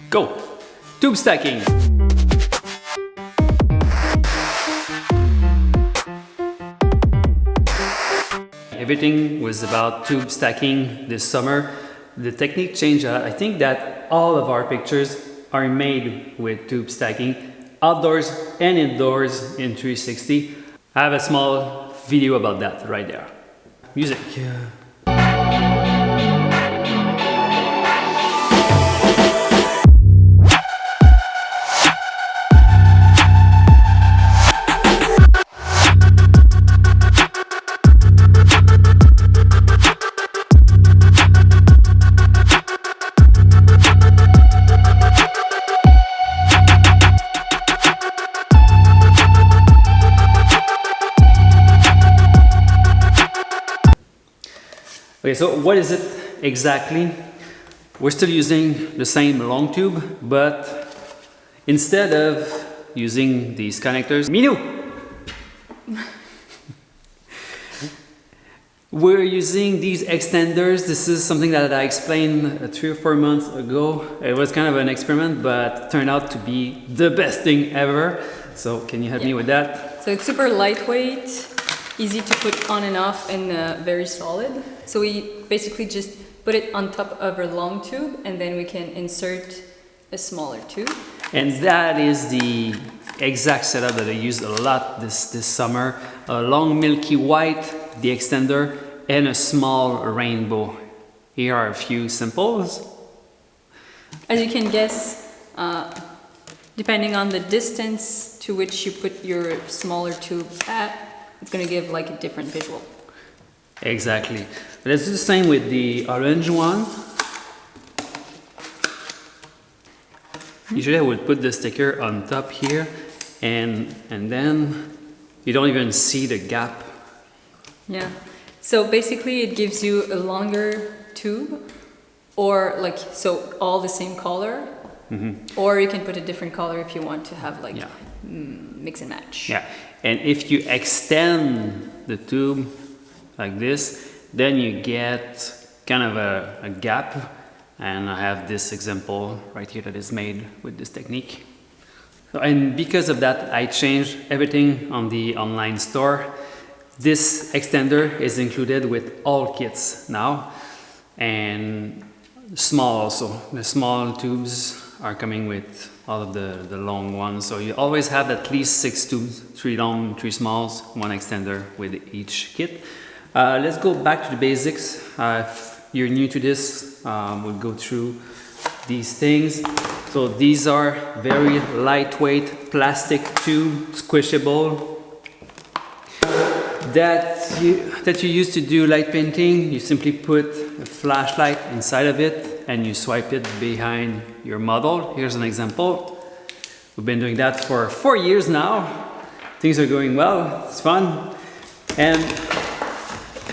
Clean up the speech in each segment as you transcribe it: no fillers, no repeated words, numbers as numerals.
Go! Tube stacking! Everything was about tube stacking this summer. The technique changed. I think that all of our pictures are made with tube stacking, outdoors and indoors in 360. I have a small video about that right there. Music. Okay, so what is it exactly? We're still using the same long tube, but instead of using these connectors, Minou! We're using these extenders. This is something that I explained 3 or 4 months ago. It was kind of an experiment, but turned out to be the best thing ever. So can you help me with that? So it's super lightweight, easy to put on and off, and very solid. So we basically just put it on top of a long tube, and then we can insert a smaller tube. And that is the exact setup that I used a lot this summer. A long milky white, the extender, and a small rainbow. Here are a few samples. As you can guess, depending on the distance to which you put your smaller tube at, it's going to give like a different visual. Exactly. Let's do the same with the orange one. Usually I would put the sticker on top here, and then you don't even see the gap. Yeah. So basically it gives you a longer tube, or like, so all the same color, or you can put a different color if you want to have like mix and match. Yeah. And if you extend the tube like this, then you get kind of a gap. And I have this example right here that is made with this technique. So, and because of that, I changed everything on the online store. This extender is included with all kits now, and small also. The small tubes are coming with all of the long ones. So you always have at least 6 tubes, 3 long, 3 smalls, 1 extender with each kit. Let's go back to the basics. If you're new to this, we'll go through these things. So these are very lightweight plastic tube, squishable, that you use to do light painting. You simply put a flashlight inside of it and you swipe it behind your model. Here's an example. We've been doing that for 4 years now. Things are going well, it's fun. And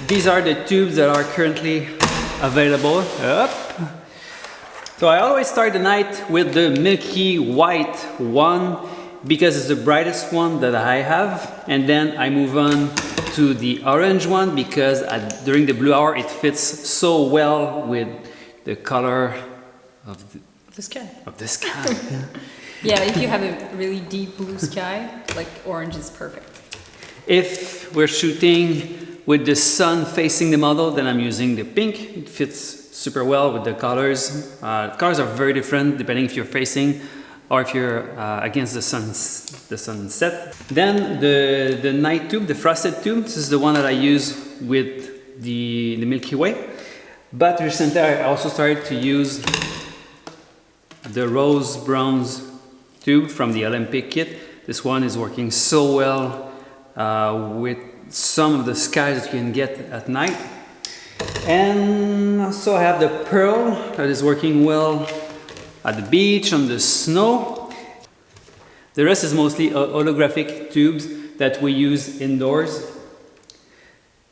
these are the tubes that are currently available. So I always start the night with the milky white one because it's the brightest one that I have, and then I move on to the orange one because during the blue hour it fits so well with the color of the sky. Yeah. Yeah, if you have a really deep blue sky, like orange is perfect. If we're shooting with the sun facing the model, then I'm using the pink. It fits super well with the colors. The colors are very different depending if you're facing or if you're against the sunset. Then the night tube, the frosted tube, this is the one that I use with the Milky Way. But recently I also started to use the rose bronze tube from the Olympic kit. This one is working so well with some of the skies that you can get at night. And also I have the pearl that is working well at the beach, on the snow. The rest is mostly holographic tubes that we use indoors.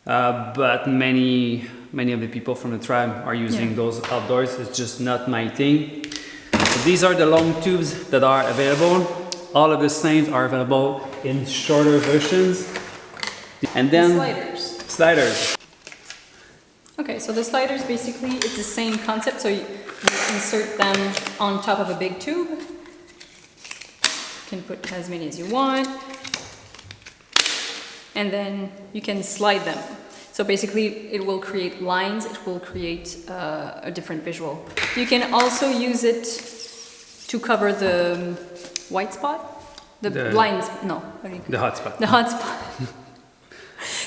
But many of the people from the tribe are using those outdoors. It's just not my thing. So these are the long tubes that are available. All of the same are available in shorter versions. And then sliders. Okay, so the sliders basically, it's the same concept. So you insert them on top of a big tube. You can put as many as you want. And then you can slide them. So basically it will create lines, it will create a different visual. You can also use it to cover the white spot. The blinds, no. What do you The hot spot. The hot spot.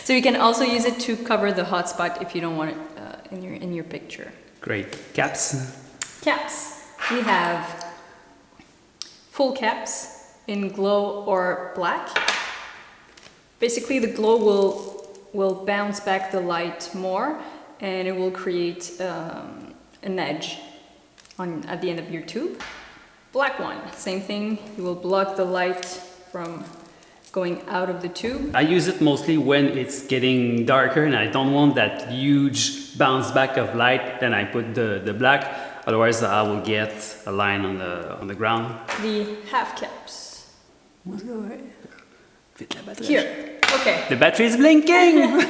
So you can also use it to cover the hot spot if you don't want it in your picture. Great. Caps. Caps. We have full caps in glow or black. Basically the glow will bounce back the light more and it will create an edge at the end of your tube. Black one, same thing. You will block the light from going out of the tube. I use it mostly when it's getting darker and I don't want that huge bounce back of light. Then I put the black. Otherwise, I will get a line on the ground. The half caps. Here. Okay. The battery is blinking.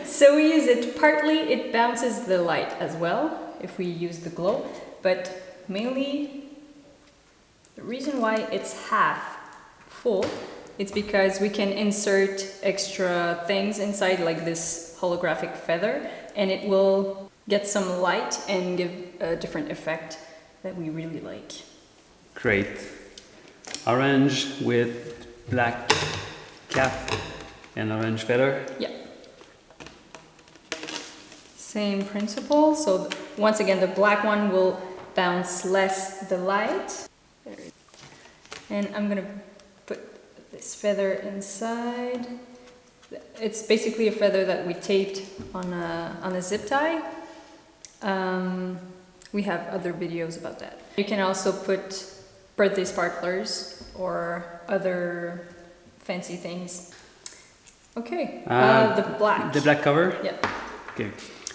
So we use it partly. It bounces the light as well if we use the glow, but mainly the reason why it's half full, it's because we can insert extra things inside, like this holographic feather, and it will get some light and give a different effect that we really like. Great. Orange with black cap and orange feather. Yeah. Same principle. So once again, the black one will bounce less the light. And I'm gonna put this feather inside. It's basically a feather that we taped on a zip tie. We have other videos about that. You can also put birthday sparklers or other fancy things. Okay, the black. The black cover? Yeah. Okay.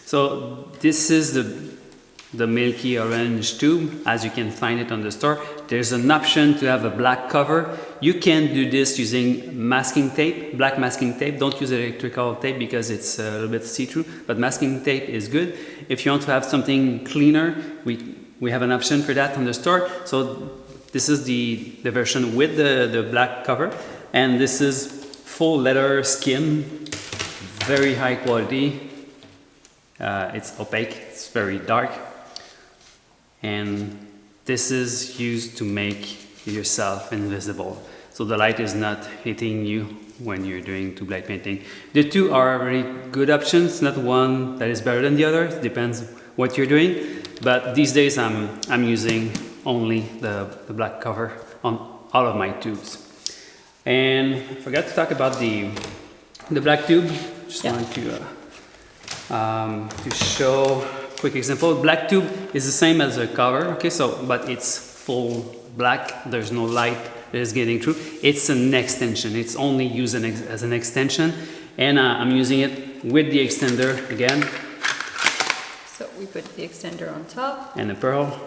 So this is the milky orange tube, as you can find it on the store. There's an option to have a black cover. You can do this using masking tape, black masking tape. Don't use electrical tape because it's a little bit see-through, but masking tape is good. If you want to have something cleaner, we have an option for that on the store. So this is the version with the black cover, and this is full leather skin, very high quality. It's opaque, it's very dark. And this is used to make yourself invisible. So the light is not hitting you when you're doing tube light painting. The two are very good options, not one that is better than the other. It depends what you're doing. But these days I'm using only the black cover on all of my tubes. And I forgot to talk about the black tube. Just wanted to show a quick example. Black tube is the same as a cover, okay, but it's full black. There's no light that is getting through. It's an extension. It's only used as an extension, and I'm using it with the extender again. So we put the extender on top. And a pearl.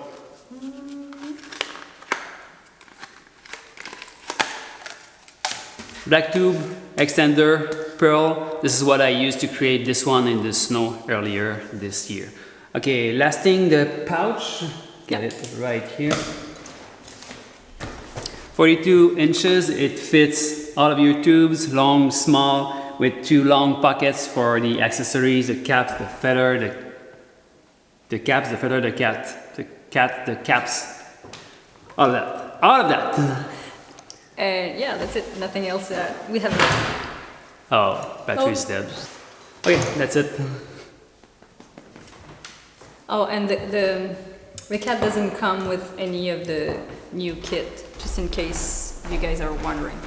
Black tube, extender, pearl. This is what I used to create this one in the snow earlier this year. Okay, last thing, the pouch. Get it right here. 42 inches, it fits all of your tubes, long, small, with two long pockets for the accessories, the cap, the feather, the caps, the feather, the caps, all of that. Yeah, that's it. Nothing else. We have. Oh, battery's dead. Okay, that's it. Oh, and the cat doesn't come with any of the new kit, just in case you guys are wondering.